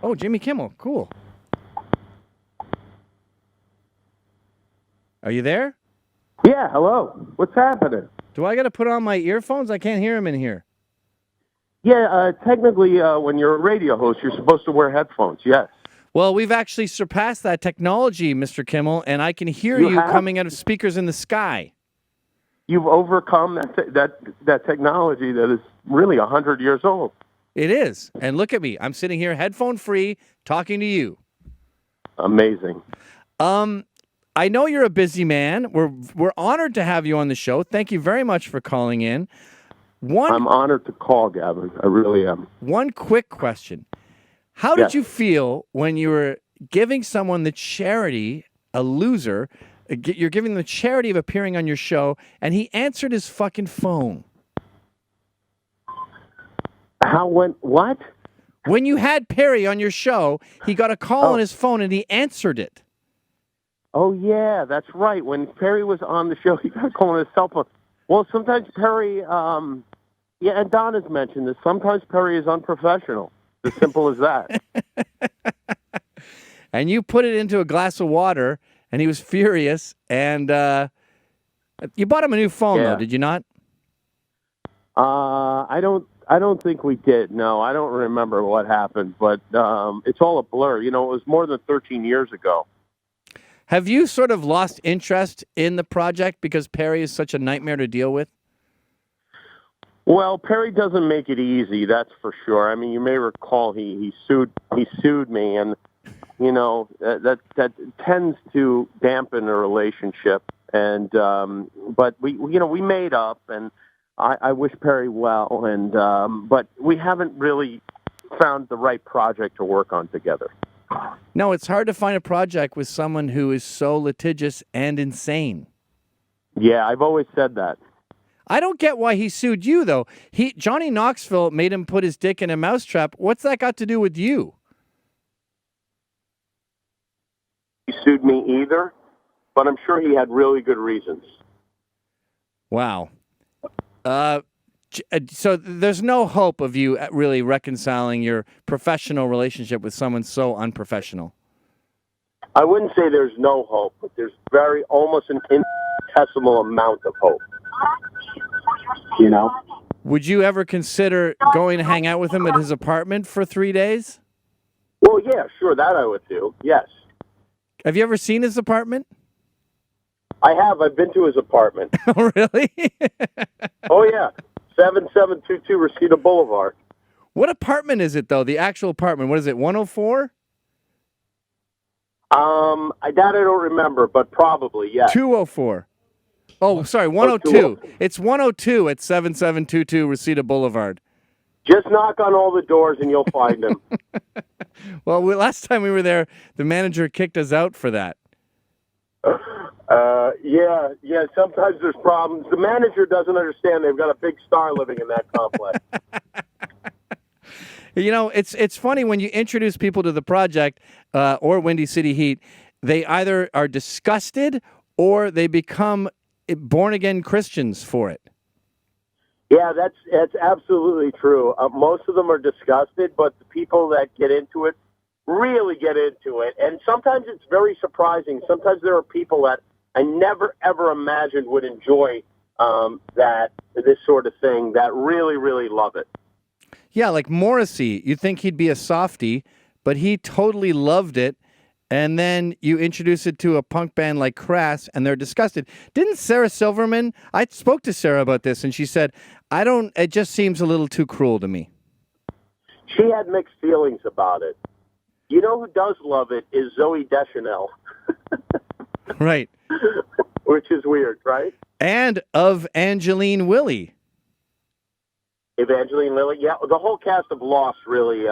Oh, Jimmy Kimmel. Cool. Are you there? Yeah, hello. What's happening? Do I got to put on my earphones? I can't hear him in here. Yeah, technically, when you're a radio host, you're supposed to wear headphones. Yes, Well, we've actually surpassed that technology, Mr. Kimmel, and I can hear you you have. coming out of speakers in the sky. You've overcome that technology that is really 100 years old. It is. And look at me. I'm sitting here headphone free talking to you. Amazing. I know you're a busy man. We're honored to have you on the show. Thank you very much for calling in. I'm honored to call, Gavin. I really am. One quick question. How did Yes. you feel when you were giving someone the charity, a loser, you're giving them the charity of appearing on your show, and he answered his fucking phone? What? When you had Perry on your show, he got a call on his phone and he answered it. Oh, yeah, that's right. When Perry was on the show, he got calling his cell phone. Well, sometimes Perry, yeah, and Don has mentioned this. Sometimes Perry is unprofessional. As simple as that. And you put it into a glass of water, and he was furious. And you bought him a new phone, though, did you not? I don't think we did. No, I don't remember what happened, but it's all a blur. You know, it was more than 13 years ago. Have you sort of lost interest in the project because Perry is such a nightmare to deal with? Well, Perry doesn't make it easy, that's for sure. I mean, you may recall he sued me, and you know that tends to dampen a relationship. And but we made up, and I wish Perry well, and but we haven't really found the right project to work on together. No, it's hard to find a project with someone who is so litigious and insane. Yeah, I've always said that. I don't get why he sued you, though. Johnny Knoxville made him put his dick in a mousetrap. What's that got to do with you? He sued me either, but I'm sure he had really good reasons. Wow. So there's no hope of you really reconciling your professional relationship with someone so unprofessional. I wouldn't say there's no hope, but there's almost an infinitesimal amount of hope. You know? Would you ever consider going to hang out with him at his apartment for 3 days? Well, yeah, sure, that I would do, yes. Have you ever seen his apartment? I have. I've been to his apartment. Oh, really? Oh, yeah. 7722 Reseda Boulevard. What apartment is it, though? The actual apartment. What is it, 104? I don't remember, but probably, yes. 204. Oh, sorry, 102. It's 102 at 7722 Reseda Boulevard. Just knock on all the doors and you'll find him. Well, last time we were there, the manager kicked us out for that. Yeah, sometimes there's problems. The manager doesn't understand they've got a big star living in that complex. You know, it's funny when you introduce people to the project or Windy City Heat, they either are disgusted or they become born-again Christians for it. Yeah, that's absolutely true. Most of them are disgusted, but the people that get into it really get into it. And sometimes it's very surprising. Sometimes there are people that I never, ever imagined would enjoy this sort of thing that really, really love it. Yeah, like Morrissey. You think he'd be a softie, but he totally loved it. And then you introduce it to a punk band like Crass, and they're disgusted. Didn't Sarah Silverman? I spoke to Sarah about this, and she said, it just seems a little too cruel to me. She had mixed feelings about it. You know who does love it is Zooey Deschanel. Right. Which is weird, right? And of Angeline Willie. Evangeline Lilly, yeah. The whole cast of Lost really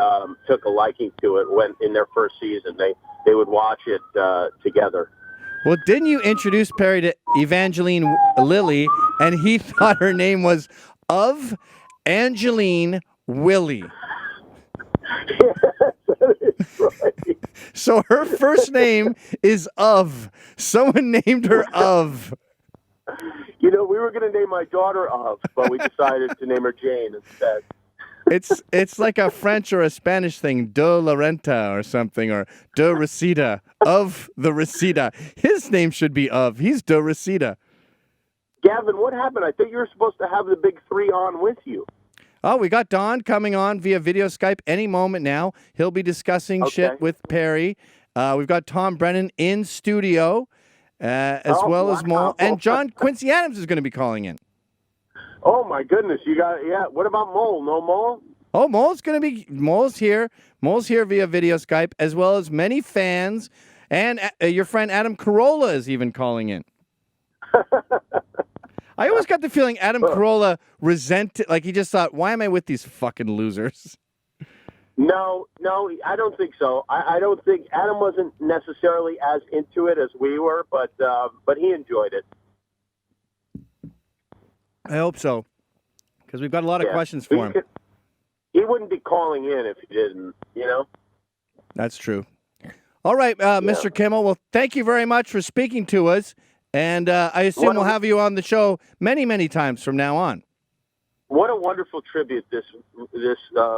took a liking to it when in their first season. They would watch it together. Well, didn't you introduce Perry to Evangeline Lilly, and he thought her name was of Angeline Willie? Yes, that is right. So her first name is Of. Someone named her Of. You know, we were going to name my daughter Of, but we decided to name her Jane instead. It's like a French or a Spanish thing, de la renta or something, or de Reseda, of the Reseda. His name should be of. He's de Reseda. Gavin, what happened? I thought you were supposed to have the big three on with you. Oh, we got Don coming on via video Skype any moment now. He'll be discussing shit with Perry. We've got Tom Brennan in studio, as well as Mole. And John Quincy Adams is going to be calling in. Oh, my goodness. What about Mole? No Mole? Oh, Mole's here. Mole's here via video Skype, as well as many fans. And your friend Adam Carolla is even calling in. I always got the feeling Adam Carolla resented, like he just thought, why am I with these fucking losers? No, I don't think so. I don't think Adam wasn't necessarily as into it as we were, but he enjoyed it. I hope so, because we've got a lot of questions for him. He wouldn't be calling in if he didn't, you know? That's true. All right, Mr. Kimmel, well, thank you very much for speaking to us. And I assume we'll have you on the show many, many times from now on. What a wonderful tribute this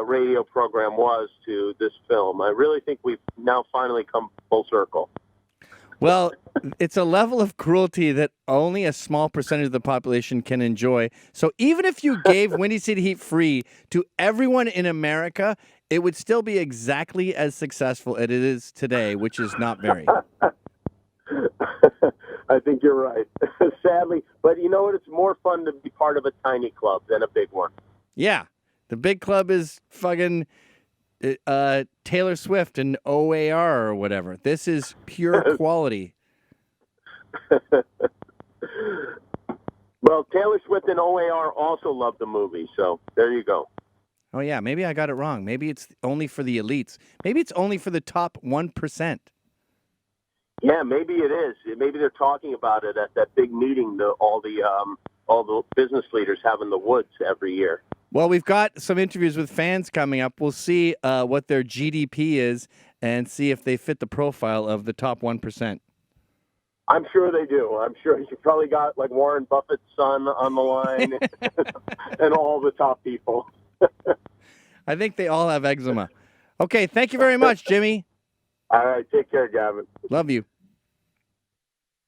radio program was to this film. I really think we've now finally come full circle. Well, it's a level of cruelty that only a small percentage of the population can enjoy. So even if you gave Windy City Heat free to everyone in America, it would still be exactly as successful as it is today, which is not very. I think you're right, sadly. But you know what? It's more fun to be part of a tiny club than a big one. Yeah. The big club is fucking Taylor Swift and OAR or whatever. This is pure quality. Well, Taylor Swift and OAR also love the movie, so there you go. Oh, yeah. Maybe I got it wrong. Maybe it's only for the elites. Maybe it's only for the top 1%. Yeah, maybe it is. Maybe they're talking about it at that big meeting all the business leaders have in the woods every year. Well, we've got some interviews with fans coming up. We'll see what their GDP is and see if they fit the profile of the top 1%. I'm sure they do. I'm sure you probably got like Warren Buffett's son on the line and all the top people. I think they all have eczema. Okay, thank you very much, Jimmy. All right, take care, Gavin. Love you.